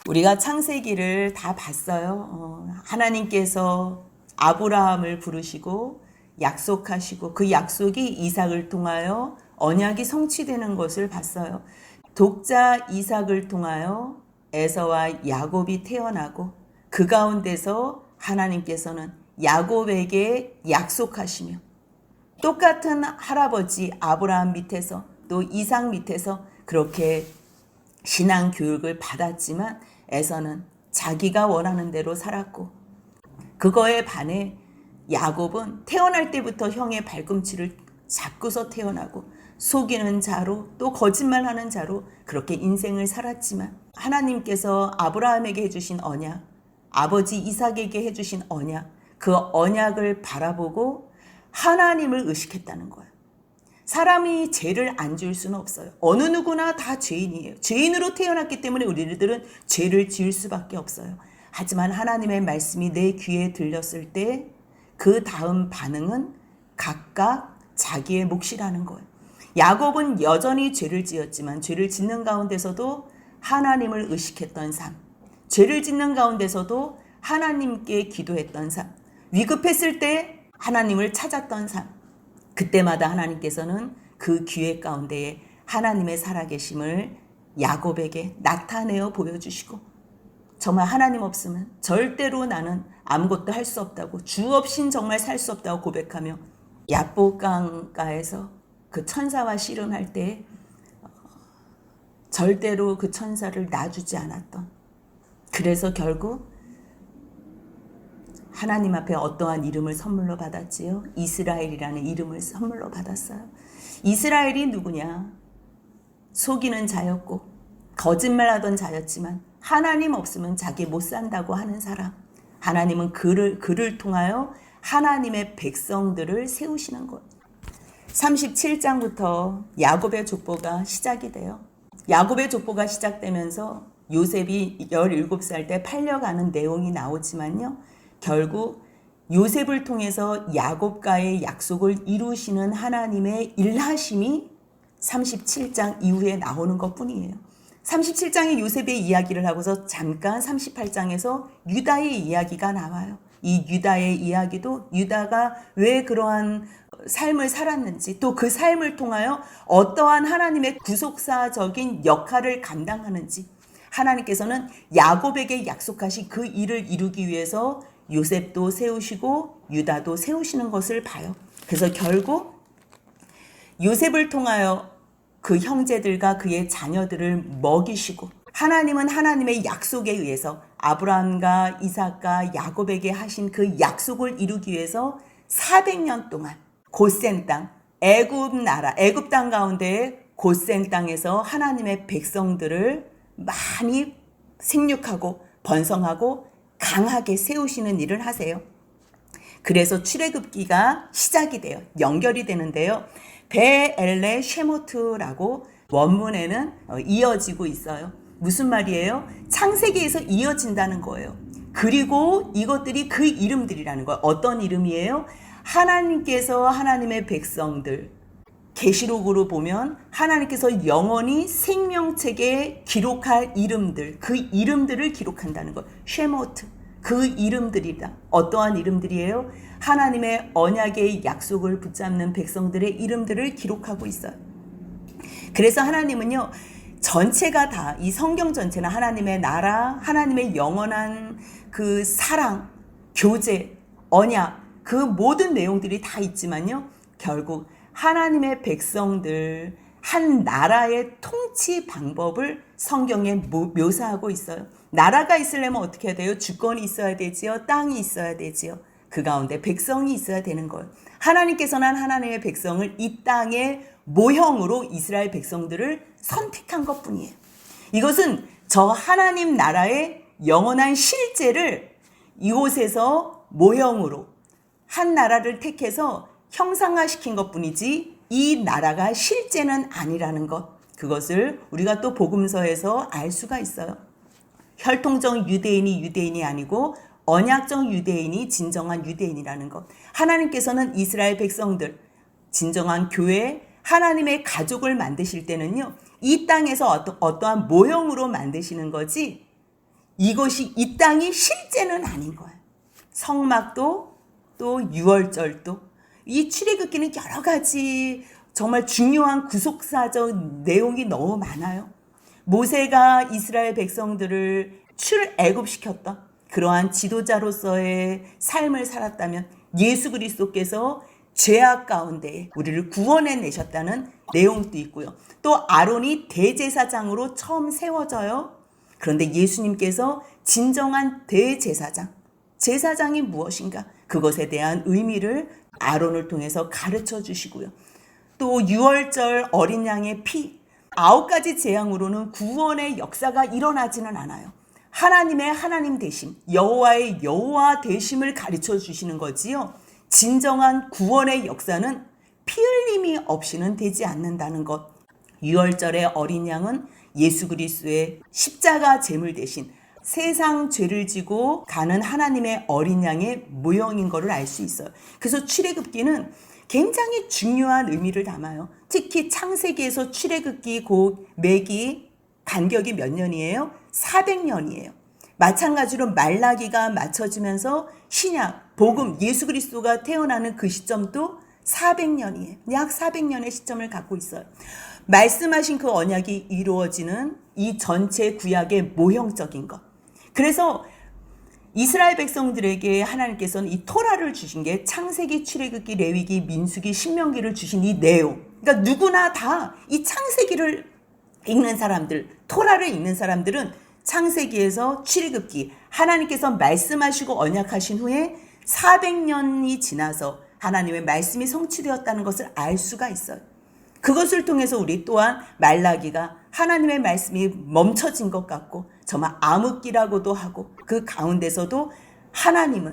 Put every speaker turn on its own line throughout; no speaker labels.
우리가 창세기를 다 봤어요. 하나님께서 아브라함을 부르시고 약속하시고 그 약속이 이삭을 통하여 언약이 성취되는 것을 봤어요. 독자 이삭을 통하여 에서와 야곱이 태어나고 그 가운데서 하나님께서는 야곱에게 약속하시며 똑같은 할아버지 아브라함 밑에서 또 이삭 밑에서 그렇게 신앙 교육을 받았지만 에서는 자기가 원하는 대로 살았고 그거에 반해 야곱은 태어날 때부터 형의 발꿈치를 잡고서 태어나고 속이는 자로 또 거짓말하는 자로 그렇게 인생을 살았지만 하나님께서 아브라함에게 해주신 언약, 아버지 이삭에게 해주신 언약, 그 언약을 바라보고 하나님을 의식했다는 거예요. 사람이 죄를 안 지을 수는 없어요. 어느 누구나 다 죄인이에요. 죄인으로 태어났기 때문에 우리들은 죄를 지을 수밖에 없어요. 하지만 하나님의 말씀이 내 귀에 들렸을 때 그 다음 반응은 각각 자기의 몫이라는 거예요. 야곱은 여전히 죄를 지었지만 죄를 짓는 가운데서도 하나님을 의식했던 삶, 죄를 짓는 가운데서도 하나님께 기도했던 삶, 위급했을 때 하나님을 찾았던 삶, 그때마다 하나님께서는 그 기회 가운데에 하나님의 살아계심을 야곱에게 나타내어 보여주시고 정말 하나님 없으면 절대로 나는 아무것도 할 수 없다고 주 없인 정말 살 수 없다고 고백하며 야복강가에서 그 천사와 씨름할 때 절대로 그 천사를 놔주지 않았던, 그래서 결국 하나님 앞에 어떠한 이름을 선물로 받았지요? 이스라엘이라는 이름을 선물로 받았어요. 이스라엘이 누구냐? 속이는 자였고 거짓말하던 자였지만 하나님 없으면 자기 못 산다고 하는 사람. 하나님은 그를 통하여 하나님의 백성들을 세우시는 것. 37장부터 야곱의 족보가 시작이 돼요. 야곱의 족보가 시작되면서 요셉이 17살 때 팔려가는 내용이 나오지만요. 결국 요셉을 통해서 야곱과의 약속을 이루시는 하나님의 일하심이 37장 이후에 나오는 것뿐이에요. 37장의 요셉의 이야기를 하고서 잠깐 38장에서 유다의 이야기가 나와요. 이 유다의 이야기도 유다가 왜 그러한 삶을 살았는지 또 그 삶을 통하여 어떠한 하나님의 구속사적인 역할을 감당하는지 하나님께서는 야곱에게 약속하신 그 일을 이루기 위해서 요셉도 세우시고 유다도 세우시는 것을 봐요. 그래서 결국 요셉을 통하여 그 형제들과 그의 자녀들을 먹이시고 하나님은 하나님의 약속에 의해서 아브라함과 이삭과 야곱에게 하신 그 약속을 이루기 위해서 400년 동안 고센 땅, 애굽 나라, 애굽 땅 가운데 고센 땅에서 하나님의 백성들을 많이 생육하고 번성하고 강하게 세우시는 일을 하세요. 그래서 출애굽기가 시작이 돼요. 연결이 되는데요. 베엘레 쉐모트라고 원문에는 이어지고 있어요. 무슨 말이에요? 창세기에서 이어진다는 거예요. 그리고 이것들이 그 이름들이라는 거예요. 어떤 이름이에요? 하나님께서 하나님의 백성들, 계시록으로 보면 하나님께서 영원히 생명책에 기록할 이름들, 그 이름들을 기록한다는 것. 쉐모트, 그 이름들이다. 어떠한 이름들이에요? 하나님의 언약의 약속을 붙잡는 백성들의 이름들을 기록하고 있어요. 그래서 하나님은요, 전체가 다, 이 성경 전체는 하나님의 나라, 하나님의 영원한 그 사랑, 교제, 언약, 그 모든 내용들이 다 있지만요, 결국 하나님의 백성들, 한 나라의 통치 방법을 성경에 묘사하고 있어요. 나라가 있으려면 어떻게 해야 돼요? 주권이 있어야 되지요. 땅이 있어야 되지요. 그 가운데 백성이 있어야 되는 거예요. 하나님께서는 하나님의 백성을 이 땅의 모형으로 이스라엘 백성들을 선택한 것뿐이에요. 이것은 저 하나님 나라의 영원한 실제를 이곳에서 모형으로 한 나라를 택해서 형상화시킨 것뿐이지 이 나라가 실제는 아니라는 것, 그것을 우리가 또 복음서에서 알 수가 있어요. 혈통적 유대인이 유대인이 아니고 언약적 유대인이 진정한 유대인이라는 것. 하나님께서는 이스라엘 백성들, 진정한 교회, 하나님의 가족을 만드실 때는요, 이 땅에서 어떠한 모형으로 만드시는 거지 이것이 이 땅이 실제는 아닌 거예요. 성막도 또 유월절도 이 출애굽기는 여러 가지 정말 중요한 구속사적 내용이 너무 많아요. 모세가 이스라엘 백성들을 출애굽시켰던 그러한 지도자로서의 삶을 살았다면 예수 그리스도께서 죄악 가운데 우리를 구원해 내셨다는 내용도 있고요. 또 아론이 대제사장으로 처음 세워져요. 그런데 예수님께서 진정한 대제사장, 제사장이 무엇인가? 그것에 대한 의미를 아론을 통해서 가르쳐 주시고요. 또 유월절 어린 양의 피, 9가지 재앙으로는 구원의 역사가 일어나지는 않아요. 하나님의 하나님 되심, 여호와의 여호와 되심을 가르쳐 주시는 거지요. 진정한 구원의 역사는 피 흘림이 없이는 되지 않는다는 것. 유월절의 어린 양은 예수 그리스도의 십자가 제물 대신 세상 죄를 지고 가는 하나님의 어린 양의 모형인 것을 알 수 있어요. 그래서 출애굽기는 굉장히 중요한 의미를 담아요. 특히 창세기에서 출애굽기 그 매기 간격이 몇 년이에요? 400년이에요. 마찬가지로 말라기가 맞춰지면서 신약, 복음, 예수 그리스도가 태어나는 그 시점도 400년이에요. 약 400년의 시점을 갖고 있어요. 말씀하신 그 언약이 이루어지는 이 전체 구약의 모형적인 것. 그래서 이스라엘 백성들에게 하나님께서는 이 토라를 주신 게 창세기, 출애굽기, 레위기, 민수기, 신명기를 주신 이 내용. 그러니까 누구나 다 이 창세기를 읽는 사람들, 토라를 읽는 사람들은 창세기에서 출애굽기, 하나님께서 말씀하시고 언약하신 후에 400년이 지나서 하나님의 말씀이 성취되었다는 것을 알 수가 있어요. 그것을 통해서 우리 또한 말라기가 하나님의 말씀이 멈춰진 것 같고 정말 암흑기라고도 하고 그 가운데서도 하나님이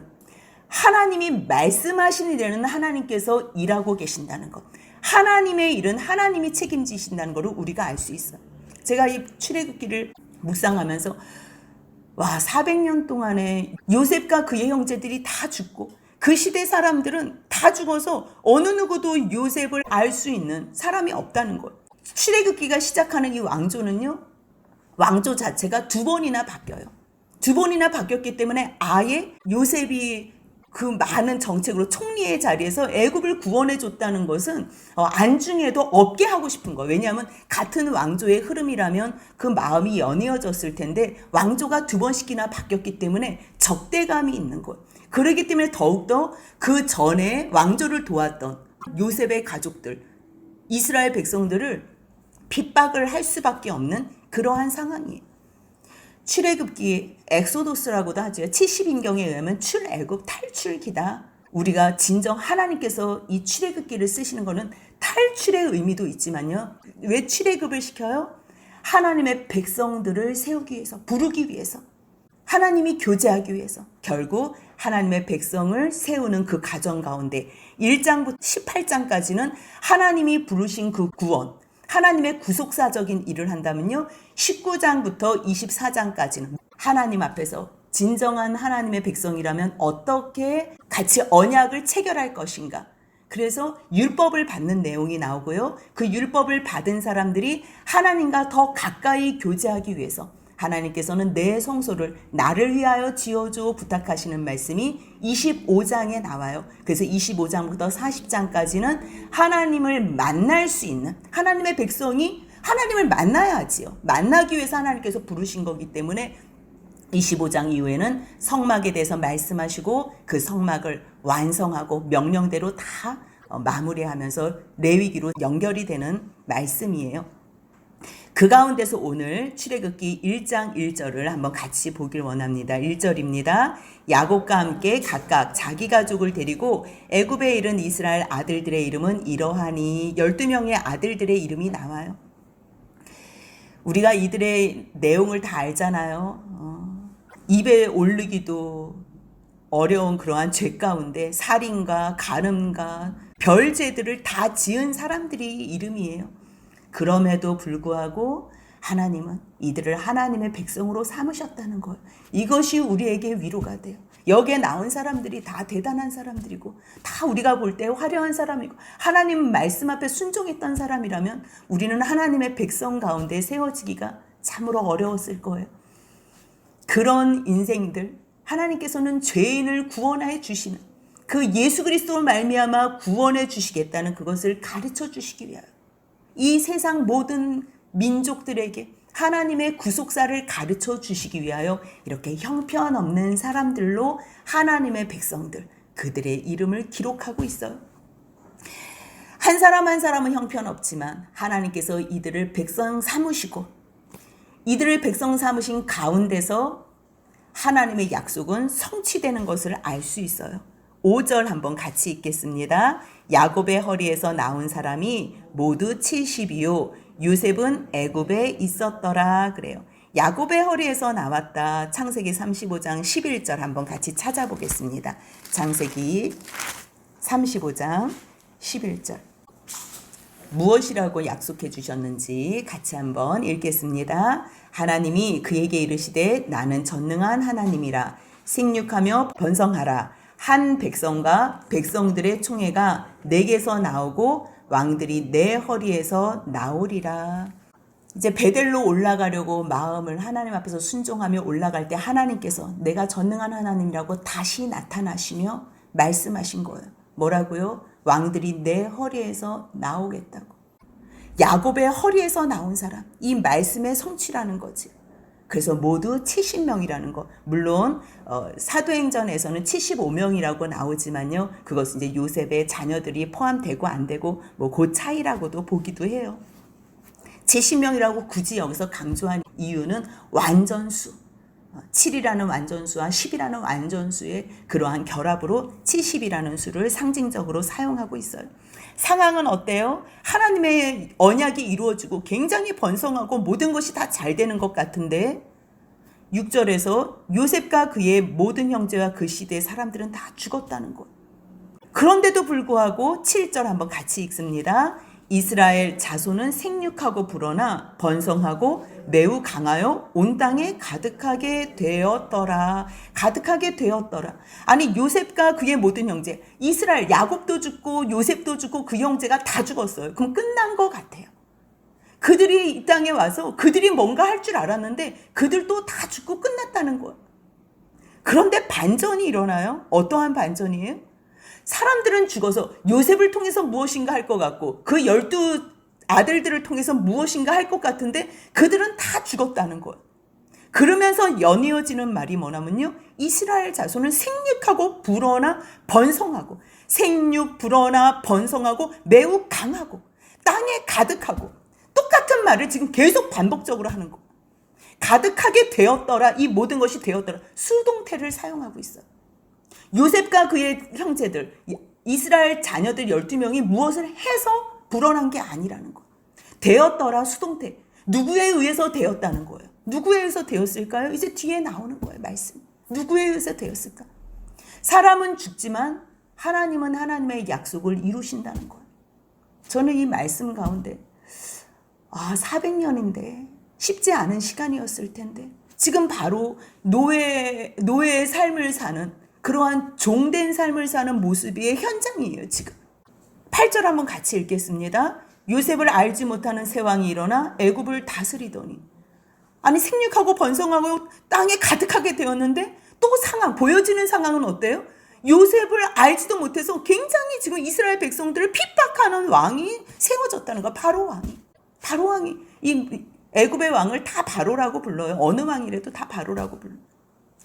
말씀하신 일에는 하나님께서 일하고 계신다는 것, 하나님의 일은 하나님이 책임지신다는 것을 우리가 알 수 있어요. 제가 이 출애굽기를 묵상하면서 400년 동안에 요셉과 그의 형제들이 다 죽고 그 시대 사람들은 다 죽어서 어느 누구도 요셉을 알 수 있는 사람이 없다는 거예요. 출애굽기가 시작하는 이 왕조는요, 왕조 자체가 2번이나 바뀌어요. 2번이나 바뀌었기 때문에 아예 요셉이 그 많은 정책으로 총리의 자리에서 애굽을 구원해 줬다는 것은 안중에도 없게 하고 싶은 거예요. 왜냐하면 같은 왕조의 흐름이라면 그 마음이 연이어졌을 텐데 왕조가 2번씩이나 바뀌었기 때문에 적대감이 있는 거예요. 그렇기 때문에 더욱더 그 전에 왕조를 도왔던 요셉의 가족들, 이스라엘 백성들을 핍박을 할 수밖에 없는 그러한 상황이에요. 출애굽기 엑소도스라고도 하죠. 70인경에 의하면 출애굽 탈출기다. 우리가 진정 하나님께서 이 출애굽기를 쓰시는 것은 탈출의 의미도 있지만요. 왜 출애굽을 시켜요? 하나님의 백성들을 세우기 위해서, 부르기 위해서, 하나님이 교제하기 위해서, 결국 하나님의 백성을 세우는 그 과정 가운데 1장부터 18장까지는 하나님이 부르신 그 구원, 하나님의 구속사적인 일을 한다면요, 19장부터 24장까지는 하나님 앞에서 진정한 하나님의 백성이라면 어떻게 같이 언약을 체결할 것인가. 그래서 율법을 받는 내용이 나오고요. 그 율법을 받은 사람들이 하나님과 더 가까이 교제하기 위해서 하나님께서는 내 성소를 나를 위하여 지어줘 부탁하시는 말씀이 25장에 나와요. 그래서 25장부터 40장까지는 하나님을 만날 수 있는, 하나님의 백성이 하나님을 만나야지요. 만나기 위해서 하나님께서 부르신 거기 때문에 25장 이후에는 성막에 대해서 말씀하시고 그 성막을 완성하고 명령대로 다 마무리하면서 레위기로 연결이 되는 말씀이에요. 그 가운데서 오늘 출애굽기 1장 1절을 한번 같이 보길 원합니다. 1절입니다. 야곱과 함께 각각 자기 가족을 데리고 애굽에 이른 이스라엘 아들들의 이름은 이러하니 12명의 아들들의 이름이 나와요. 우리가 이들의 내용을 다 알잖아요. 입에 오르기도 어려운 그러한 죄 가운데 살인과 간음과 별죄들을 다 지은 사람들이 이름이에요. 그럼에도 불구하고 하나님은 이들을 하나님의 백성으로 삼으셨다는 거예요. 이것이 우리에게 위로가 돼요. 여기에 나온 사람들이 다 대단한 사람들이고 다 우리가 볼 때 화려한 사람이고 하나님 말씀 앞에 순종했던 사람이라면 우리는 하나님의 백성 가운데 세워지기가 참으로 어려웠을 거예요. 그런 인생들, 하나님께서는 죄인을 구원해 주시는 그 예수 그리스도로 말미암아 구원해 주시겠다는 그것을 가르쳐 주시기 위하여 이 세상 모든 민족들에게 하나님의 구속사를 가르쳐 주시기 위하여 이렇게 형편없는 사람들로 하나님의 백성들, 그들의 이름을 기록하고 있어요. 한 사람 한 사람은 형편없지만 하나님께서 이들을 백성 삼으시고 이들을 백성 삼으신 가운데서 하나님의 약속은 성취되는 것을 알 수 있어요. 5절 한번 같이 읽겠습니다. 야곱의 허리에서 나온 사람이 모두 70이요 요셉은 애굽에 있었더라 그래요. 야곱의 허리에서 나왔다. 창세기 35장 11절 한번 같이 찾아보겠습니다. 창세기 35장 11절. 무엇이라고 약속해 주셨는지 같이 한번 읽겠습니다. 하나님이 그에게 이르시되 나는 전능한 하나님이라 생육하며 번성하라. 한 백성과 백성들의 총회가 내게서 나오고 왕들이 내 허리에서 나오리라. 이제 베델로 올라가려고 마음을 하나님 앞에서 순종하며 올라갈 때 하나님께서 내가 전능한 하나님이라고 다시 나타나시며 말씀하신 거예요. 뭐라고요? 왕들이 내 허리에서 나오겠다고. 야곱의 허리에서 나온 사람, 이 말씀의 성취라는 거지. 그래서 모두 70명이라는 거. 물론 사도행전에서는 75명이라고 나오지만요. 그것은 이제 요셉의 자녀들이 포함되고 안 되고 뭐 그 차이라고도 보기도 해요. 70명이라고 굳이 여기서 강조한 이유는 완전수. 7이라는 완전수와 10이라는 완전수의 그러한 결합으로 70이라는 수를 상징적으로 사용하고 있어요. 상황은 어때요? 하나님의 언약이 이루어지고 굉장히 번성하고 모든 것이 다 잘 되는 것 같은데 6절에서 요셉과 그의 모든 형제와 그 시대의 사람들은 다 죽었다는 것. 그런데도 불구하고 7절 한번 같이 읽습니다. 이스라엘 자손은 생육하고 불어나 번성하고 매우 강하여 온 땅에 가득하게 되었더라. 가득하게 되었더라. 아니 요셉과 그의 모든 형제, 이스라엘 야곱도 죽고 요셉도 죽고 그 형제가 다 죽었어요. 그럼 끝난 것 같아요. 그들이 이 땅에 와서 그들이 뭔가 할 줄 알았는데 그들도 다 죽고 끝났다는 거예요. 그런데 반전이 일어나요. 어떠한 반전이에요? 사람들은 죽어서 요셉을 통해서 무엇인가 할 것 같고 그 12 아들들을 통해서 무엇인가 할 것 같은데 그들은 다 죽었다는 거예요. 그러면서 연이어지는 말이 뭐냐면요. 이스라엘 자손은 생육하고 불어나 번성하고 생육, 불어나 번성하고 매우 강하고 땅에 가득하고 똑같은 말을 지금 계속 반복적으로 하는 거예요. 가득하게 되었더라. 이 모든 것이 되었더라. 수동태를 사용하고 있어요. 요셉과 그의 형제들, 이스라엘 자녀들 12명이 무엇을 해서 불어난 게 아니라는 거예요. 되었더라 수동태. 누구에 의해서 되었다는 거예요. 누구에 의해서 되었을까요? 이제 뒤에 나오는 거예요. 말씀. 누구에 의해서 되었을까? 사람은 죽지만 하나님은 하나님의 약속을 이루신다는 거예요. 저는 이 말씀 가운데 400년인데 쉽지 않은 시간이었을 텐데 지금 바로 노예의 삶을 사는 그러한 종된 삶을 사는 모습의 현장이에요. 지금 8절 한번 같이 읽겠습니다. 요셉을 알지 못하는 세왕이 일어나 애굽을 다스리더니. 아니 생육하고 번성하고 땅에 가득하게 되었는데 또 상황, 보여지는 상황은 어때요? 요셉을 알지도 못해서 굉장히 지금 이스라엘 백성들을 핍박하는 왕이 세워졌다는 거야. 바로 왕이 이 애굽의 왕을 다 바로라고 불러요. 어느 왕이라도 다 바로라고 불러요.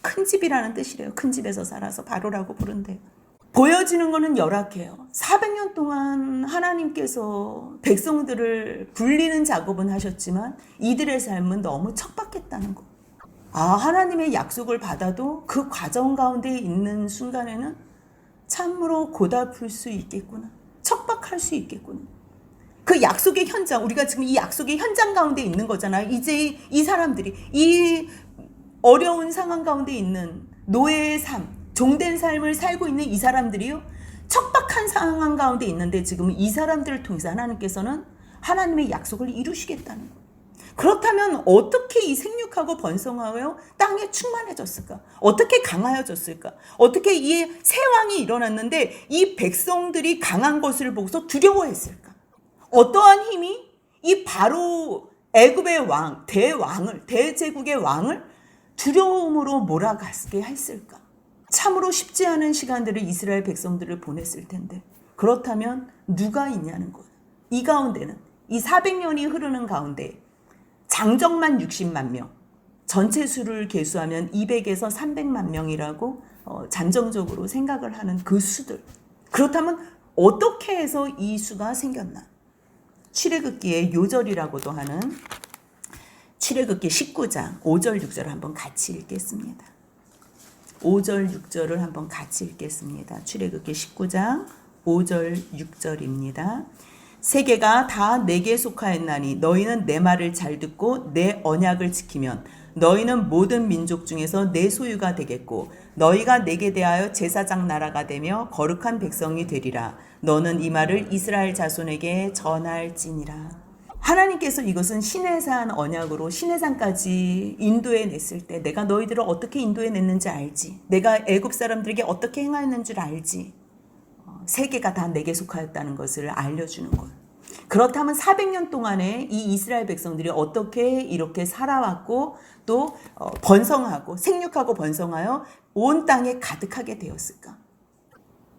큰 집이라는 뜻이래요. 큰 집에서 살아서 바로라고 부른대요. 보여지는 거는 열악해요. 400년 동안 하나님께서 백성들을 불리는 작업은 하셨지만 이들의 삶은 너무 척박했다는 거. 하나님의 약속을 받아도 그 과정 가운데 있는 순간에는 참으로 고달플 수 있겠구나. 척박할 수 있겠구나. 그 약속의 현장, 우리가 지금 이 약속의 현장 가운데 있는 거잖아요. 이제 이 사람들이 이 어려운 상황 가운데 있는 노예의 삶, 종된 삶을 살고 있는 이 사람들이요. 척박한 상황 가운데 있는데 지금 이 사람들을 통해서 하나님께서는 하나님의 약속을 이루시겠다는 거예요. 그렇다면 어떻게 이 생육하고 번성하여 땅에 충만해졌을까? 어떻게 강하여졌을까? 어떻게 이 새 왕이 일어났는데 이 백성들이 강한 것을 보고서 두려워했을까? 어떠한 힘이 이 바로 애굽의 왕, 대제국의 왕을 두려움으로 몰아가게 했을까? 참으로 쉽지 않은 시간들을 이스라엘 백성들을 보냈을 텐데 그렇다면 누가 있냐는 거예요. 이 가운데는 이 400년이 흐르는 가운데 장정만 60만 명, 전체 수를 계수하면 200에서 300만 명이라고 잠정적으로 생각을 하는 그 수들. 그렇다면 어떻게 해서 이 수가 생겼나? 출애굽기의 요절이라고도 하는 출애굽기 19장 5절 6절 한번 같이 읽겠습니다. 5절 6절을 한번 같이 읽겠습니다. 출애굽기 19장 5절 6절입니다. 세계가 다 내게 속하였나니 너희는 내 말을 잘 듣고 내 언약을 지키면 너희는 모든 민족 중에서 내 소유가 되겠고 너희가 내게 대하여 제사장 나라가 되며 거룩한 백성이 되리라. 너는 이 말을 이스라엘 자손에게 전할지니라. 하나님께서 이것은 시내산 언약으로 시내산까지 인도해 냈을 때 내가 너희들을 어떻게 인도해 냈는지 알지. 내가 애굽 사람들에게 어떻게 행하였는 줄 알지. 세계가 다 내게 속하였다는 것을 알려주는 것. 그렇다면 400년 동안에 이 이스라엘 백성들이 어떻게 이렇게 살아왔고 또 번성하고 생육하고 번성하여 온 땅에 가득하게 되었을까?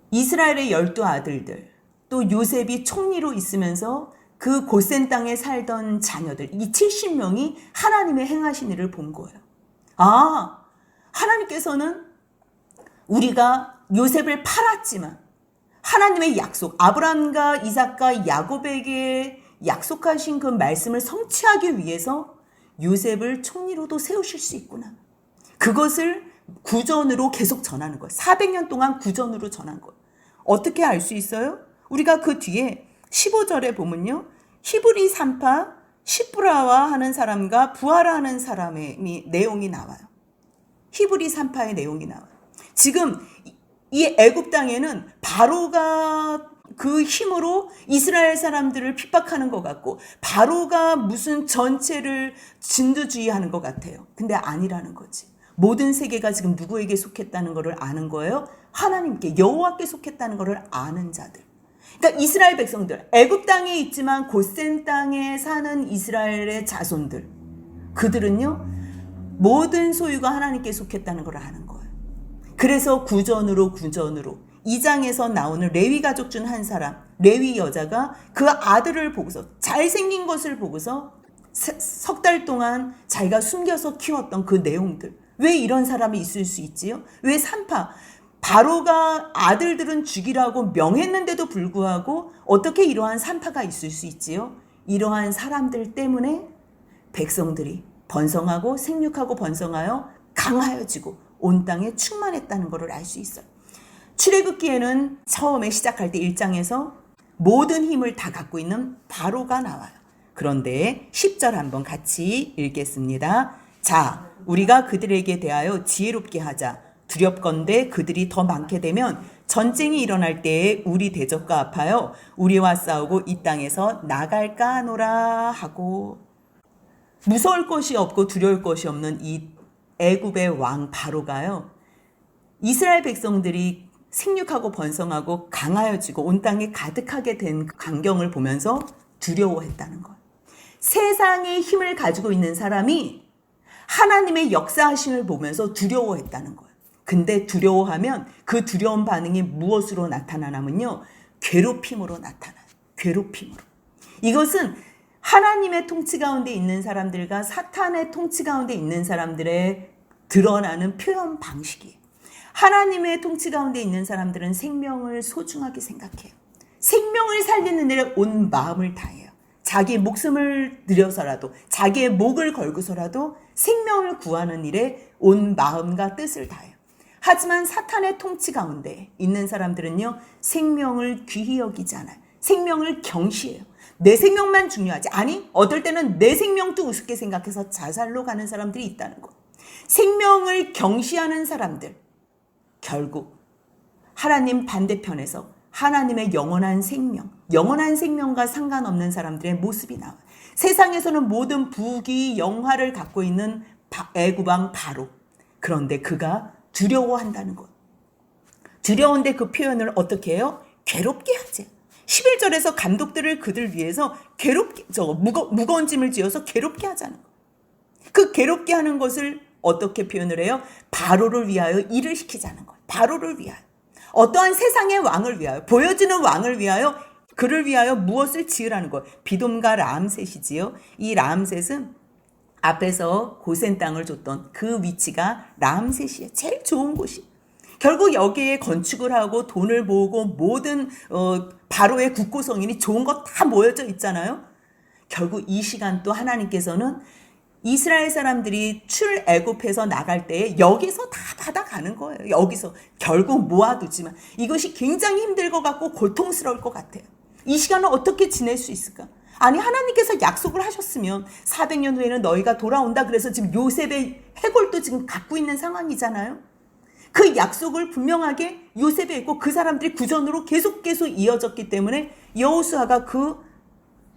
이스라엘의 12아들들 또 요셉이 총리로 있으면서 그 고센 땅에 살던 자녀들 이 70명이 하나님의 행하신 일을 본 거예요. 하나님께서는 우리가 요셉을 팔았지만 하나님의 약속, 아브라함과 이삭과 야곱에게 약속하신 그 말씀을 성취하기 위해서 요셉을 총리로도 세우실 수 있구나. 그것을 구전으로 계속 전하는 거예요. 400년 동안 구전으로 전한 거예요. 어떻게 알 수 있어요? 우리가 그 뒤에 15절에 보면요. 히브리 산파 시브라와 하는 사람과 부하라 하는 사람의 내용이 나와요. 히브리 산파의 내용이 나와요. 지금 이 애굽 땅에는 바로가 그 힘으로 이스라엘 사람들을 핍박하는 것 같고 바로가 무슨 전체를 진두지휘하는 것 같아요. 근데 아니라는 거지. 모든 세계가 지금 누구에게 속했다는 것을 아는 거예요. 하나님께 여호와께 속했다는 것을 아는 자들. 그러니까 이스라엘 백성들, 애굽 땅에 있지만 고센 땅에 사는 이스라엘의 자손들, 그들은요 모든 소유가 하나님께 속했다는 걸 아는 거예요. 그래서 구전으로 2장에서 나오는 레위 가족 중 한 사람, 레위 여자가 그 아들을 보고서 잘생긴 것을 보고서 석 달 동안 자기가 숨겨서 키웠던 그 내용들. 왜 이런 사람이 있을 수 있지요? 왜 산파? 바로가 아들들은 죽이라고 명했는데도 불구하고 어떻게 이러한 산파가 있을 수 있지요? 이러한 사람들 때문에 백성들이 번성하고 생육하고 번성하여 강하여지고 온 땅에 충만했다는 것을 알 수 있어요. 출애굽기에는 처음에 시작할 때 1장에서 모든 힘을 다 갖고 있는 바로가 나와요. 그런데 10절 한번 같이 읽겠습니다. 자, 우리가 그들에게 대하여 지혜롭게 하자. 두렵건대 그들이 더 많게 되면 전쟁이 일어날 때에 우리 대적과 합하여 우리와 싸우고 이 땅에서 나갈까 하노라 하고. 무서울 것이 없고 두려울 것이 없는 이 애굽의 왕 바로가요. 이스라엘 백성들이 생육하고 번성하고 강하여지고 온 땅에 가득하게 된 광경을 보면서 두려워했다는 거예요. 세상의 힘을 가지고 있는 사람이 하나님의 역사하심을 보면서 두려워했다는 거예요. 근데 두려워하면 그 두려운 반응이 무엇으로 나타나냐면요. 괴롭힘으로 나타나요. 괴롭힘으로. 이것은 하나님의 통치 가운데 있는 사람들과 사탄의 통치 가운데 있는 사람들의 드러나는 표현 방식이에요. 하나님의 통치 가운데 있는 사람들은 생명을 소중하게 생각해요. 생명을 살리는 일에 온 마음을 다해요. 자기 목숨을 들여서라도 자기의 목을 걸고서라도 생명을 구하는 일에 온 마음과 뜻을 다해요. 하지만 사탄의 통치 가운데 있는 사람들은요. 생명을 귀히 여기지 않아요. 생명을 경시해요. 내 생명만 중요하지. 아니 어떨 때는 내 생명도 우습게 생각해서 자살로 가는 사람들이 있다는 거. 생명을 경시하는 사람들 결국 하나님 반대편에서 하나님의 영원한 생명, 영원한 생명과 상관없는 사람들의 모습이 나와요. 세상에서는 모든 부귀 영화를 갖고 있는 애굽 왕 바로. 그런데 그가 두려워한다는 것. 두려운데 그 표현을 어떻게 해요? 괴롭게 하지. 11절에서 감독들을 그들 위해서 괴롭게 무거운 짐을 지어서 괴롭게 하자는 것. 그 괴롭게 하는 것을 어떻게 표현을 해요? 바로를 위하여 일을 시키자는 거예요. 바로를 위하여. 어떠한 세상의 왕을 위하여, 보여지는 왕을 위하여, 그를 위하여 무엇을 지으라는 거예요. 비돔과 라암셋이지요. 이 라암셋은 앞에서 고센 땅을 줬던 그 위치가 라암셋이에요. 제일 좋은 곳이. 결국 여기에 건축을 하고 돈을 모으고 모든 바로의 국고성인이 좋은 거 다 모여져 있잖아요. 결국 이 시간 또 하나님께서는 이스라엘 사람들이 출애굽해서 나갈 때 여기서 다 받아가는 거예요. 여기서 결국 모아두지만 이것이 굉장히 힘들 것 같고 고통스러울 것 같아요. 이 시간을 어떻게 지낼 수 있을까? 아니, 하나님께서 약속을 하셨으면 400년 후에는 너희가 돌아온다. 그래서 지금 요셉의 해골도 지금 갖고 있는 상황이잖아요. 그 약속을 분명하게 요셉에 있고 그 사람들이 구전으로 계속 이어졌기 때문에 여호수아가 그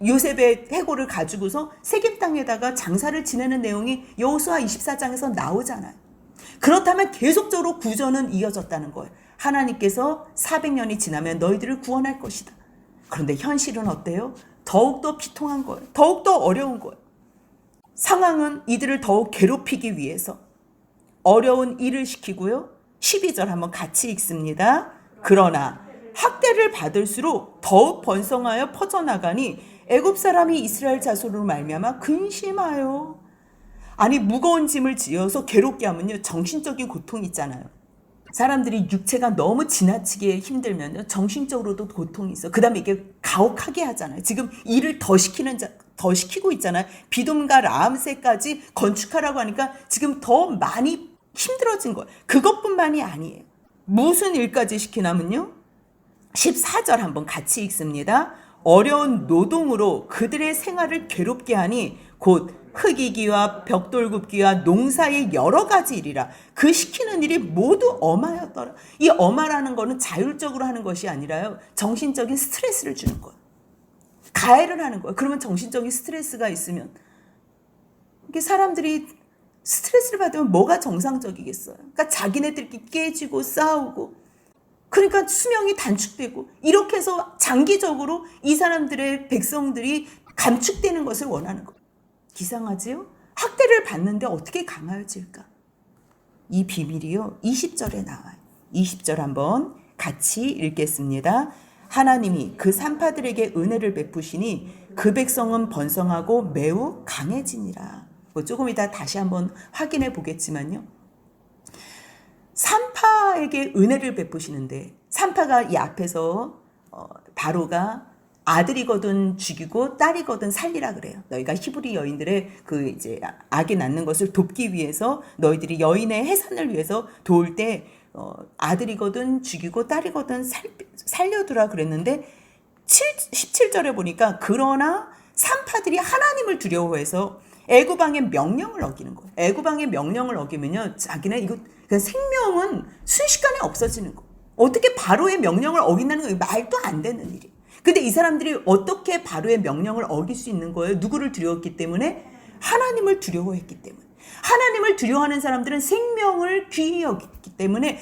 요셉의 해골을 가지고서 세겜 땅에다가 장사를 지내는 내용이 여호수아 24장에서 나오잖아요. 그렇다면 계속적으로 구전은 이어졌다는 거예요. 하나님께서 400년이 지나면 너희들을 구원할 것이다. 그런데 현실은 어때요? 더욱더 비통한 거예요. 더욱더 어려운 거예요. 상황은 이들을 더욱 괴롭히기 위해서 어려운 일을 시키고요. 12절 한번 같이 읽습니다. 그러나 학대를 받을수록 더욱 번성하여 퍼져나가니 애굽 사람이 이스라엘 자손으로 말미암아 근심하여. 아니, 무거운 짐을 지어서 괴롭게 하면요, 정신적인 고통이 있잖아요. 사람들이 육체가 너무 지나치게 힘들면요, 정신적으로도 고통이 있어. 그 다음에 이게 가혹하게 하잖아요. 지금 일을 더 시키고 있잖아요. 비돔과 라암셋까지 건축하라고 하니까 지금 더 많이 힘들어진 거예요. 그것뿐만이 아니에요. 무슨 일까지 시키냐면요, 14절 한번 같이 읽습니다. 어려운 노동으로 그들의 생활을 괴롭게 하니 곧 흙이기와 벽돌 굽기와 농사의 여러 가지 일이라. 그 시키는 일이 모두 엄하였더라. 이 엄하라는 거는 자율적으로 하는 것이 아니라요, 정신적인 스트레스를 주는 거예요. 가해를 하는 거예요. 그러면 정신적인 스트레스가 있으면 이게 사람들이 스트레스를 받으면 뭐가 정상적이겠어요? 그러니까 자기네들끼리 깨지고 싸우고, 그러니까 수명이 단축되고, 이렇게 해서 장기적으로 이 사람들의 백성들이 감축되는 것을 원하는 거예요. 이상하지요? 학대를 받는데 어떻게 강하여질까? 이 비밀이요, 20절에 나와요. 20절 한번 같이 읽겠습니다. 하나님이 그 산파들에게 은혜를 베푸시니 그 백성은 번성하고 매우 강해지니라. 조금 이따 다시 한번 확인해 보겠지만요, 산파에게 은혜를 베푸시는데, 산파가 이 앞에서 바로가 아들이거든 죽이고 딸이거든 살리라 그래요. 너희가 히브리 여인들의 그 이제 악이 낳는 것을 돕기 위해서 너희들이 여인의 해산을 위해서 도울 때 아들이거든 죽이고 딸이거든 살려두라 그랬는데, 17절에 보니까 그러나 산파들이 하나님을 두려워해서 애굽왕의 명령을 어기는 거예요. 애굽왕의 명령을 어기면요, 자기네 이거 생명은 순식간에 없어지는 거. 어떻게 바로의 명령을 어긴다는 거, 말도 안 되는 일이. 근데 이 사람들이 어떻게 바로의 명령을 어길 수 있는 거예요? 누구를 두려웠기 때문에? 하나님을 두려워했기 때문에. 하나님을 두려워하는 사람들은 생명을 귀히 여기기 때문에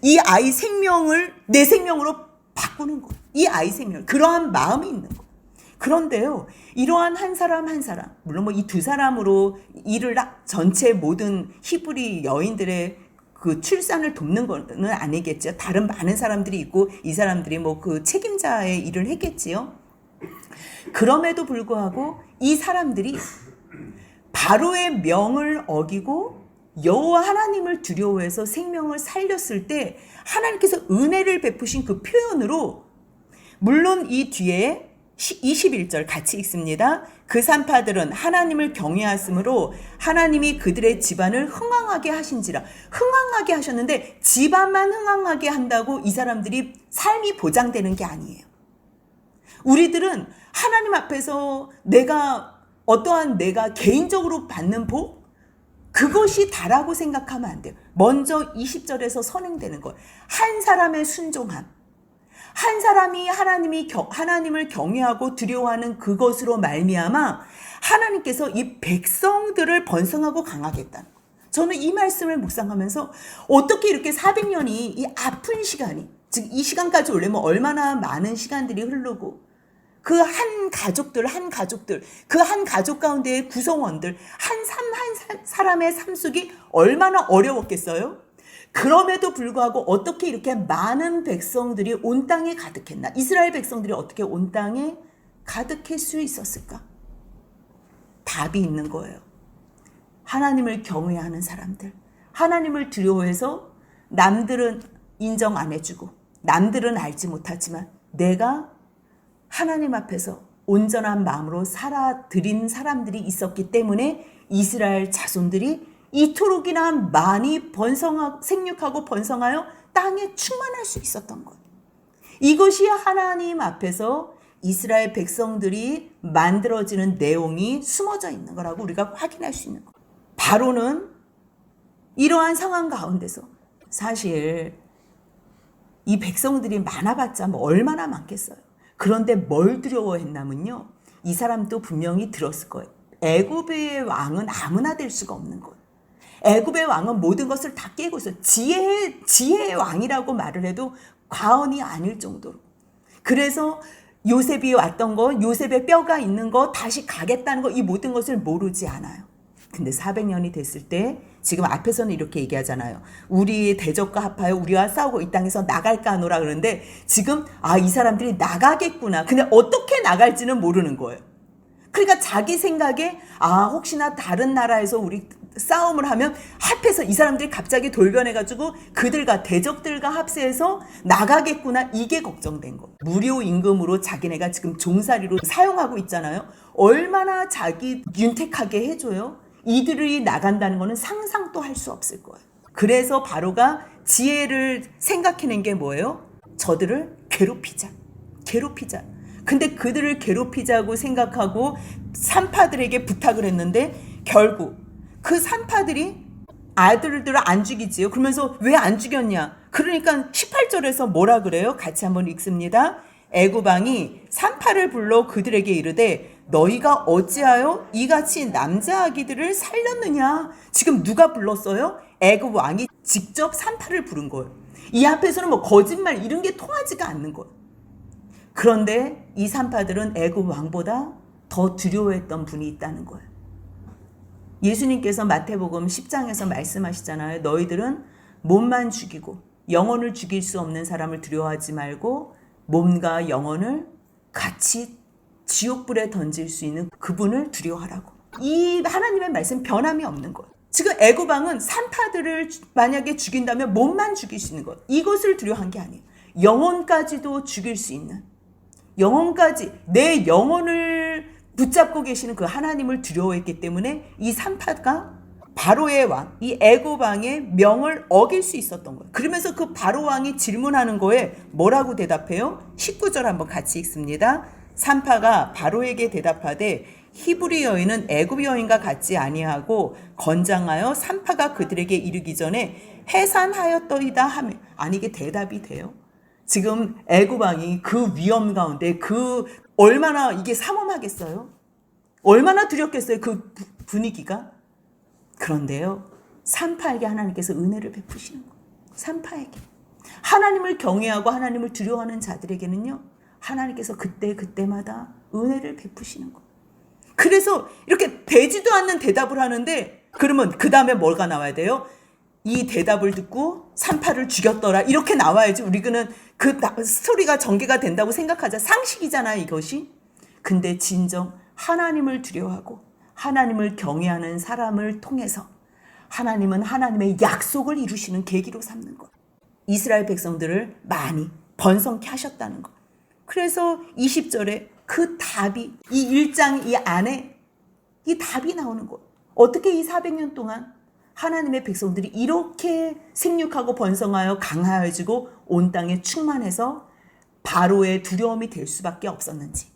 이 아이 생명을 내 생명으로 바꾸는 거예요. 이 아이 생명, 그러한 마음이 있는 거예요. 그런데요, 이러한 한 사람 한 사람, 물론 뭐 이 두 사람으로 일을 전체 모든 히브리 여인들의 그 출산을 돕는 거는 아니겠죠. 다른 많은 사람들이 있고 이 사람들이 뭐 그 책임자의 일을 했겠지요. 그럼에도 불구하고 이 사람들이 바로의 명을 어기고 여호와 하나님을 두려워해서 생명을 살렸을 때 하나님께서 은혜를 베푸신 그 표현으로, 물론 이 뒤에 21절 같이 읽습니다. 그 산파들은 하나님을 경외하심으로 하나님이 그들의 집안을 흥왕하게 하신지라. 흥왕하게 하셨는데 집안만 흥왕하게 한다고 이 사람들이 삶이 보장되는 게 아니에요. 우리들은 하나님 앞에서 어떠한 내가 개인적으로 받는 복, 그것이 다라고 생각하면 안 돼요. 먼저 20절에서 선행되는 것, 한 사람의 순종함, 한 사람이 하나님을 경외하고 두려워하는 그것으로 말미암아 하나님께서 이 백성들을 번성하고 강하겠다는 거예요. 저는 이 말씀을 묵상하면서 어떻게 이렇게 400년이 이 아픈 시간이, 즉 이 시간까지 오려면 얼마나 많은 시간들이 흐르고, 그 한 가족들, 그 한 가족 가운데의 구성원들, 한 사람의 삶 속이 얼마나 어려웠겠어요? 그럼에도 불구하고 어떻게 이렇게 많은 백성들이 온 땅에 가득했나? 이스라엘 백성들이 어떻게 온 땅에 가득할 수 있었을까? 답이 있는 거예요. 하나님을 경외하는 사람들, 하나님을 두려워해서 남들은 인정 안 해주고 남들은 알지 못하지만 내가 하나님 앞에서 온전한 마음으로 살아드린 사람들이 있었기 때문에 이스라엘 자손들이 이토록이나 많이 생육하고 번성하여 땅에 충만할 수 있었던 것. 이것이 하나님 앞에서 이스라엘 백성들이 만들어지는 내용이 숨어져 있는 거라고 우리가 확인할 수 있는 것. 바로는 이러한 상황 가운데서 사실 이 백성들이 많아봤자 뭐 얼마나 많겠어요. 그런데 뭘 두려워했냐면요. 이 사람도 분명히 들었을 거예요. 애굽의 왕은 아무나 될 수가 없는 거예요. 애굽의 왕은 모든 것을 다 깨고 있어요. 지혜의 왕이라고 말을 해도 과언이 아닐 정도로. 그래서 요셉이 왔던 거, 요셉의 뼈가 있는 거, 다시 가겠다는 거, 이 모든 것을 모르지 않아요. 근데 400년이 됐을 때 지금 앞에서는 이렇게 얘기하잖아요. 우리 대적과 합하여 우리와 싸우고 이 땅에서 나갈까 하노라 그러는데 지금 이 사람들이 나가겠구나. 근데 어떻게 나갈지는 모르는 거예요. 그러니까 자기 생각에 혹시나 다른 나라에서 우리 싸움을 하면 합해서 이 사람들이 갑자기 돌변해가지고 그들과 대적들과 합세해서 나가겠구나. 이게 걱정된 거. 무료 임금으로 자기네가 지금 종살이로 사용하고 있잖아요. 얼마나 자기 윤택하게 해줘요. 이들이 나간다는 거는 상상도 할 수 없을 거예요. 그래서 바로가 지혜를 생각해낸 게 뭐예요? 저들을 괴롭히자. 근데 그들을 괴롭히자고 생각하고 산파들에게 부탁을 했는데 결국 그 산파들이 아들들을 안 죽이지요. 그러면서 왜 안 죽였냐? 그러니까 18절에서 뭐라 그래요? 같이 한번 읽습니다. 애굽 왕이 산파를 불러 그들에게 이르되 너희가 어찌하여 이같이 남자 아기들을 살렸느냐? 지금 누가 불렀어요? 애굽 왕이 직접 산파를 부른 거예요. 이 앞에서는 뭐 거짓말 이런 게 통하지가 않는 거예요. 그런데 이 산파들은 애굽 왕보다 더 두려워했던 분이 있다는 거예요. 예수님께서 마태복음 10장에서 말씀하시잖아요. 너희들은 몸만 죽이고 영혼을 죽일 수 없는 사람을 두려워하지 말고 몸과 영혼을 같이 지옥불에 던질 수 있는 그분을 두려워하라고. 이 하나님의 말씀 변함이 없는 거예요. 지금 애굽 왕은 산파들을 만약에 죽인다면 몸만 죽일 수 있는 것. 이것을 두려워한 게 아니에요. 영혼까지도 죽일 수 있는, 영혼까지 내 영혼을 붙잡고 계시는 그 하나님을 두려워했기 때문에 이 산파가 바로의 왕, 이 애굽 왕의 명을 어길 수 있었던 거예요. 그러면서 그 바로 왕이 질문하는 거에 뭐라고 대답해요? 19절 한번 같이 읽습니다. 산파가 바로에게 대답하되 히브리 여인은 애굽 여인과 같지 아니하고 건장하여 산파가 그들에게 이르기 전에 해산하였더이다 하며. 아니 이게 대답이 돼요? 지금 애굽 왕이 그 위험 가운데 얼마나 이게 삼엄하겠어요? 얼마나 두렵겠어요? 그 분위기가? 그런데요, 산파에게 하나님께서 은혜를 베푸시는 거예요. 산파에게. 하나님을 경외하고 하나님을 두려워하는 자들에게는요, 하나님께서 그때마다 은혜를 베푸시는 거예요. 그래서 이렇게 되지도 않는 대답을 하는데, 그러면 그 다음에 뭐가 나와야 돼요? 이 대답을 듣고 산파를 죽였더라. 이렇게 나와야지 우리는 그 스토리가 전개가 된다고 생각하자. 상식이잖아요, 이것이. 근데 진정 하나님을 두려워하고 하나님을 경외하는 사람을 통해서 하나님은 하나님의 약속을 이루시는 계기로 삼는 것. 이스라엘 백성들을 많이 번성케 하셨다는 것. 그래서 20절에 그 답이 이 1장 이 안에 이 답이 나오는 것. 어떻게 이 400년 동안 하나님의 백성들이 이렇게 생육하고 번성하여 강하여지고 온 땅에 충만해서 바로의 두려움이 될 수밖에 없었는지.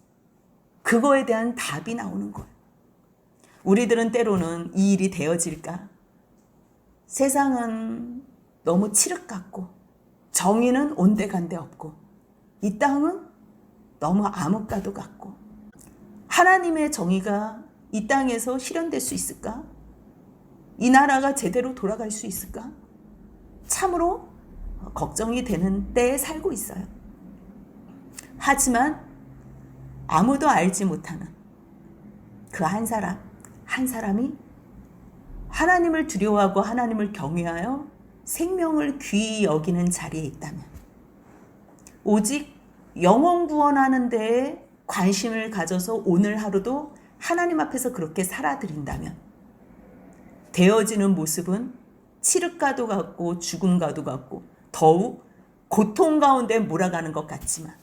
그거에 대한 답이 나오는 거예요. 우리들은 때로는 이 일이 되어질까? 세상은 너무 칠흑 같고 정의는 온데간데 없고 이 땅은 너무 암흑가도 같고 하나님의 정의가 이 땅에서 실현될 수 있을까? 이 나라가 제대로 돌아갈 수 있을까? 참으로 걱정이 되는 때에 살고 있어요. 하지만 아무도 알지 못하는 그 한 사람이 하나님을 두려워하고 하나님을 경외하여 생명을 귀히 여기는 자리에 있다면, 오직 영혼 구원하는 데에 관심을 가져서 오늘 하루도 하나님 앞에서 그렇게 살아드린다면, 되어지는 모습은 칠흑과도 같고 죽음과도 같고 더욱 고통 가운데 몰아가는 것 같지만,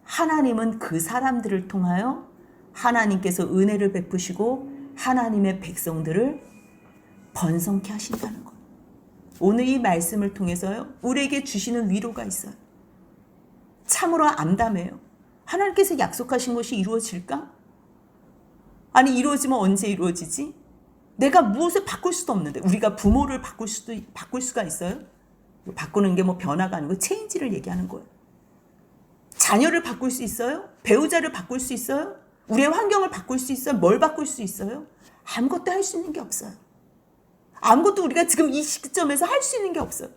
하나님은 그 사람들을 통하여 하나님께서 은혜를 베푸시고 하나님의 백성들을 번성케 하신다는 것. 오늘 이 말씀을 통해서요, 우리에게 주시는 위로가 있어요. 참으로 암담해요. 하나님께서 약속하신 것이 이루어질까? 아니, 이루어지면 언제 이루어지지? 내가 무엇을 바꿀 수도 없는데, 우리가 부모를 바꿀 수가 있어요? 바꾸는 게 뭐 변화가 아니고 체인지를 얘기하는 거예요. 자녀를 바꿀 수 있어요? 배우자를 바꿀 수 있어요? 우리의 환경을 바꿀 수 있어요? 뭘 바꿀 수 있어요? 아무것도 할 수 있는 게 없어요. 아무것도 우리가 지금 이 시점에서 할 수 있는 게 없어요.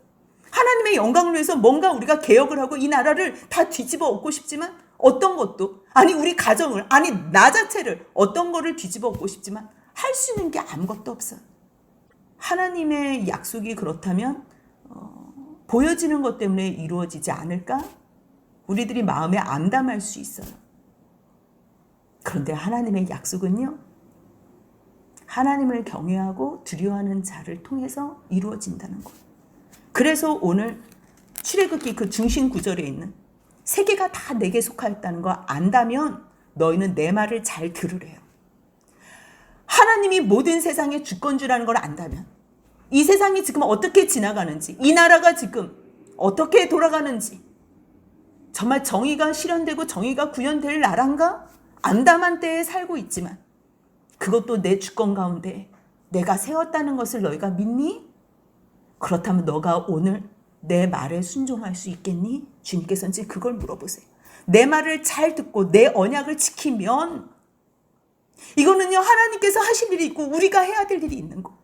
하나님의 영광을 위해서 뭔가 우리가 개혁을 하고 이 나라를 다 뒤집어 엎고 싶지만, 어떤 것도, 아니 우리 가정을, 아니 나 자체를, 어떤 거를 뒤집어 엎고 싶지만 할 수 있는 게 아무것도 없어요. 하나님의 약속이 그렇다면 보여지는 것 때문에 이루어지지 않을까? 우리들이 마음에 암담할 수 있어요. 그런데 하나님의 약속은요, 하나님을 경외하고 두려워하는 자를 통해서 이루어진다는 것. 그래서 오늘 출애굽기 그 중심 구절에 있는 세계가 다 내게 속하였다는 거 안다면 너희는 내 말을 잘 들으래요. 하나님이 모든 세상의 주권주라는 걸 안다면, 이 세상이 지금 어떻게 지나가는지, 이 나라가 지금 어떻게 돌아가는지, 정말 정의가 실현되고 정의가 구현될 나라인가? 암담한 때에 살고 있지만 그것도 내 주권 가운데 내가 세웠다는 것을 너희가 믿니? 그렇다면 너가 오늘 내 말에 순종할 수 있겠니? 주님께서는 지금 그걸 물어보세요. 내 말을 잘 듣고 내 언약을 지키면, 이거는요 하나님께서 하실 일이 있고 우리가 해야 될 일이 있는 거.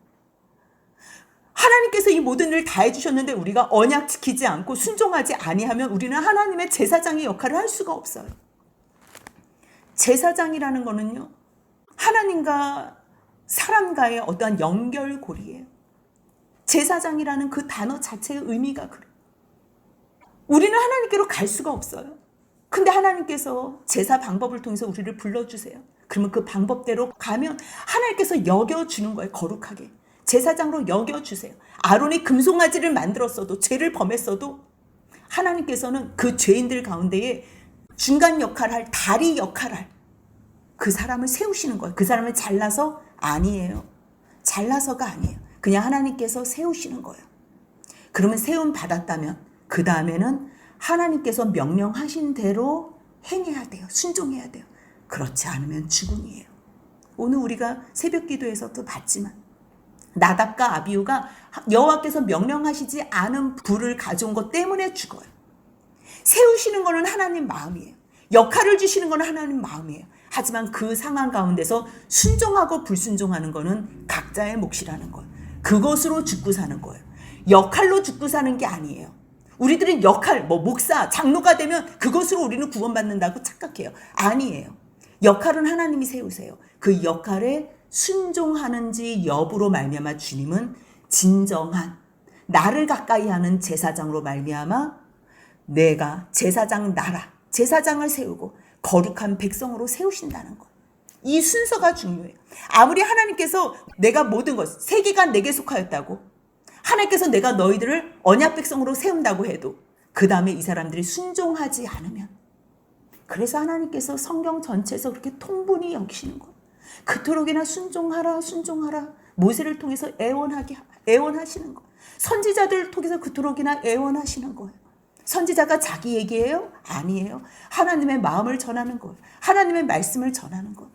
하나님께서 이 모든 일을 다 해주셨는데 우리가 언약 지키지 않고 순종하지 아니하면 우리는 하나님의 제사장의 역할을 할 수가 없어요. 제사장이라는 거는요, 하나님과 사람과의 어떠한 연결고리예요. 제사장이라는 그 단어 자체의 의미가 그래요. 우리는 하나님께로 갈 수가 없어요. 근데 하나님께서 제사 방법을 통해서 우리를 불러주세요. 그러면 그 방법대로 가면 하나님께서 여겨주는 거예요. 거룩하게 제사장으로 여겨주세요. 아론이 금송아지를 만들었어도, 죄를 범했어도 하나님께서는 그 죄인들 가운데에 중간 역할을 할, 다리 역할을 할 그 사람을 세우시는 거예요. 그 사람을 잘라서 아니에요. 잘라서가 아니에요. 그냥 하나님께서 세우시는 거예요. 그러면 세움 받았다면 그 다음에는 하나님께서 명령하신 대로 행해야 돼요. 순종해야 돼요. 그렇지 않으면 죽음이에요. 오늘 우리가 새벽 기도에서도 봤지만 나답과 아비후가 여호와께서 명령하시지 않은 불을 가져온 것 때문에 죽어요. 세우시는 것은 하나님 마음이에요. 역할을 주시는 것은 하나님 마음이에요. 하지만 그 상황 가운데서 순종하고 불순종하는 것은 각자의 몫이라는 거예요. 그것으로 죽고 사는 거예요. 역할로 죽고 사는 게 아니에요. 우리들은 역할, 목사, 장로가 되면 그것으로 우리는 구원받는다고 착각해요. 아니에요. 역할은 하나님이 세우세요. 그 역할에 순종하는지 여부로 말미암아 주님은 진정한 나를 가까이 하는 제사장으로 말미암아 내가 제사장 나라, 제사장을 세우고 거룩한 백성으로 세우신다는 것. 이 순서가 중요해요. 아무리 하나님께서 내가 모든 것, 세계가 내게 속하였다고, 하나님께서 내가 너희들을 언약 백성으로 세운다고 해도 그 다음에 이 사람들이 순종하지 않으면, 그래서 하나님께서 성경 전체에서 그렇게 통분히 여기시는 거예요. 그토록이나 순종하라 순종하라, 모세를 통해서 애원하시는 거예요. 선지자들을 통해서 그토록이나 애원하시는 거예요. 선지자가 자기 얘기예요? 아니에요. 하나님의 마음을 전하는 거예요. 하나님의 말씀을 전하는 거예요.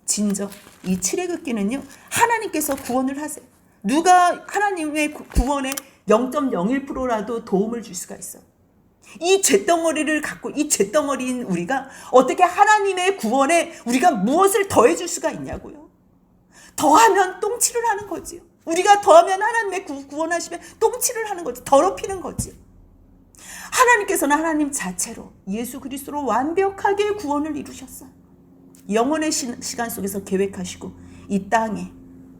진정 이 출애굽기는요, 하나님께서 구원을 하세요. 누가 하나님의 구원에 0.01%라도 도움을 줄 수가 있어요. 이 잿덩어리를 갖고, 이 잿덩어리인 우리가 어떻게 하나님의 구원에 우리가 무엇을 더해줄 수가 있냐고요. 더하면 똥칠을 하는 거지요. 우리가 더하면 하나님의 구원하시면 똥칠을 하는 거지. 더럽히는 거지. 하나님께서는 하나님 자체로 예수 그리스도로 완벽하게 구원을 이루셨어요. 영원의 시간 속에서 계획하시고 이 땅에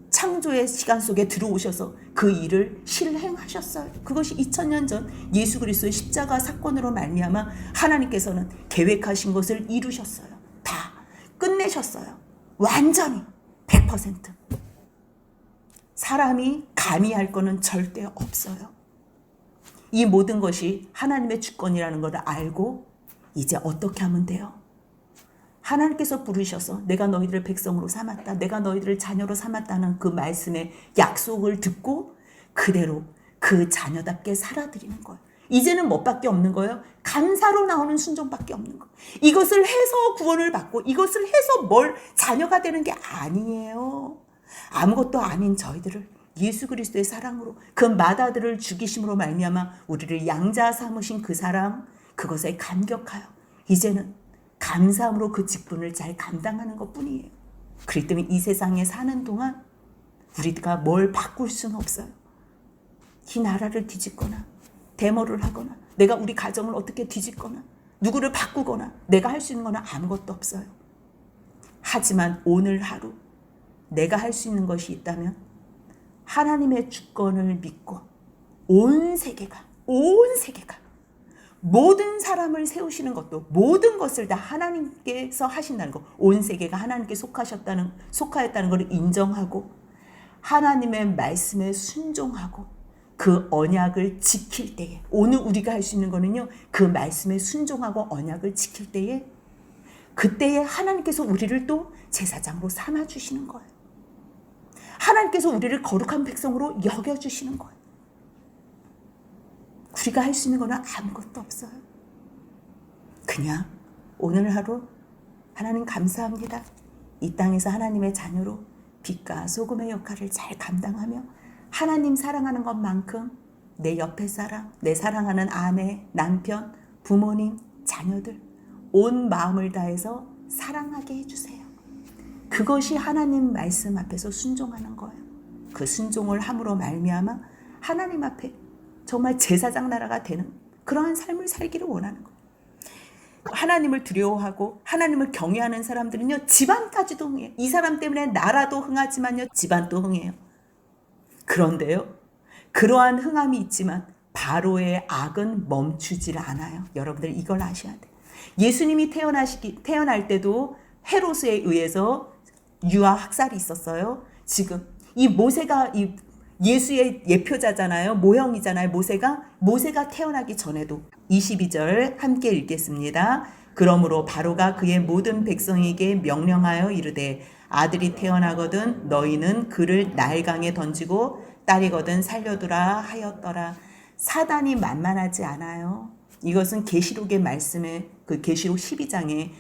창조의 시간 속에 들어오셔서 그 일을 실행하셨어요. 그것이 2000년 전 예수 그리스도의 십자가 사건으로 말미암아 하나님께서는 계획하신 것을 이루셨어요. 다 끝내셨어요. 완전히 100%. 사람이 감히 할 거는 절대 없어요. 이 모든 것이 하나님의 주권이라는 걸 알고 이제 어떻게 하면 돼요? 하나님께서 부르셔서 내가 너희들을 백성으로 삼았다, 내가 너희들을 자녀로 삼았다는 그 말씀의 약속을 듣고 그대로 그 자녀답게 살아드리는 거예요. 이제는 뭐밖에 없는 거예요? 감사로 나오는 순종밖에 없는 거예요. 이것을 해서 구원을 받고 이것을 해서 뭘 자녀가 되는 게 아니에요. 아무것도 아닌 저희들을 예수 그리스도의 사랑으로 그 맏아들을 죽이심으로 말미암아 우리를 양자 삼으신 그 사랑, 그것에 감격하여 이제는 감사함으로 그 직분을 잘 감당하는 것뿐이에요. 그렇기 때문에 이 세상에 사는 동안 우리가 뭘 바꿀 수는 없어요. 이 나라를 뒤집거나 데모를 하거나 내가 우리 가정을 어떻게 뒤집거나 누구를 바꾸거나 내가 할 수 있는 건 아무것도 없어요. 하지만 오늘 하루 내가 할 수 있는 것이 있다면 하나님의 주권을 믿고 온 세계가 모든 사람을 세우시는 것도 모든 것을 다 하나님께서 하신다는 것, 온 세계가 하나님께 속하였다는 것을 인정하고 하나님의 말씀에 순종하고 그 언약을 지킬 때에, 오늘 우리가 할 수 있는 거는요, 그 말씀에 순종하고 언약을 지킬 때에 그때에 하나님께서 우리를 또 제사장으로 삼아주시는 거예요. 하나님께서 우리를 거룩한 백성으로 여겨주시는 거예요. 우리가 할 수 있는 거는 아무것도 없어요. 그냥 오늘 하루 하나님 감사합니다. 이 땅에서 하나님의 자녀로 빛과 소금의 역할을 잘 감당하며 하나님 사랑하는 것만큼 내 옆에 사람, 내 사랑하는 아내, 남편, 부모님, 자녀들 온 마음을 다해서 사랑하게 해주세요. 그것이 하나님 말씀 앞에서 순종하는 거예요. 그 순종을 함으로 말미암아 하나님 앞에 정말 제사장 나라가 되는 그러한 삶을 살기를 원하는 거예요. 하나님을 두려워하고 하나님을 경외하는 사람들은요, 집안까지도 흥해요. 이 사람 때문에 나라도 흥하지만요, 집안도 흥해요. 그런데요, 그러한 흥함이 있지만 바로의 악은 멈추질 않아요. 여러분들 이걸 아셔야 돼요. 예수님이 태어날 때도 헤롯에 의해서 유아 학살이 있었어요. 지금 이 모세가 이 예수의 예표자잖아요. 모형이잖아요. 모세가 태어나기 전에도 22절 함께 읽겠습니다. 그러므로 바로가 그의 모든 백성에게 명령하여 이르되 아들이 태어나거든 너희는 그를 나일강에 던지고 딸이거든 살려두라 하였더라. 사단이 만만하지 않아요. 이것은 계시록의 말씀에 그 계시록 12장에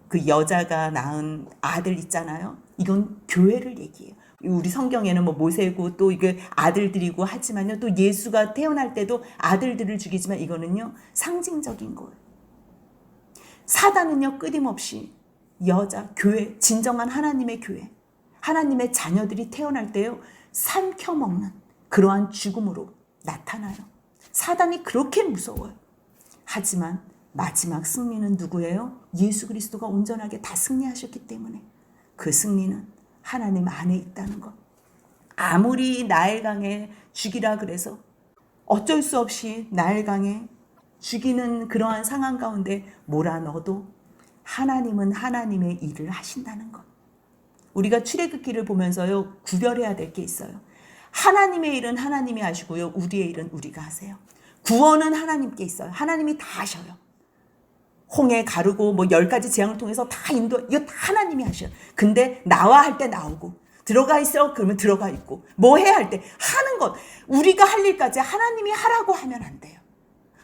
그 여자가 낳은 아들 있잖아요. 이건 교회를 얘기해요. 우리 성경에는 뭐 모세고 또 이게 아들들이고 하지만요. 또 예수가 태어날 때도 아들들을 죽이지만 이거는요. 상징적인 거예요. 사단은요. 끊임없이 여자, 교회, 진정한 하나님의 교회, 하나님의 자녀들이 태어날 때요. 삼켜먹는 그러한 죽음으로 나타나요. 사단이 그렇게 무서워요. 하지만 마지막 승리는 누구예요? 예수 그리스도가 온전하게 다 승리하셨기 때문에 그 승리는 하나님 안에 있다는 것. 아무리 나일강에 죽이라 그래서 어쩔 수 없이 나일강에 죽이는 그러한 상황 가운데 몰아넣어도 하나님은 하나님의 일을 하신다는 것. 우리가 출애굽기를 보면서요, 구별해야 될 게 있어요. 하나님의 일은 하나님이 하시고요, 우리의 일은 우리가 하세요. 구원은 하나님께 있어요. 하나님이 다 하셔요. 홍해 가르고 뭐 10가지 재앙을 통해서 다 이거 다 하나님이 하셔요. 근데 나와 할 때 나오고 들어가 있어 그러면 들어가 있고 뭐 해야 할 때 하는 것, 우리가 할 일까지 하나님이 하라고 하면 안 돼요.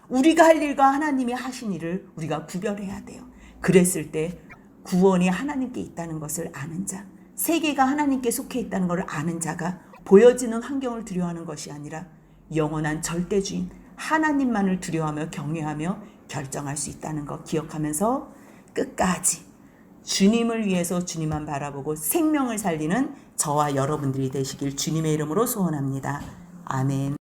우리가 할 일과 하나님이 하신 일을 우리가 구별해야 돼요. 그랬을 때 구원이 하나님께 있다는 것을 아는 자, 세계가 하나님께 속해 있다는 것을 아는 자가 보여지는 환경을 두려워하는 것이 아니라 영원한 절대주인 하나님만을 두려워하며 경외하며 결정할 수 있다는 것 기억하면서 끝까지 주님을 위해서 주님만 바라보고 생명을 살리는 저와 여러분들이 되시길 주님의 이름으로 소원합니다. 아멘.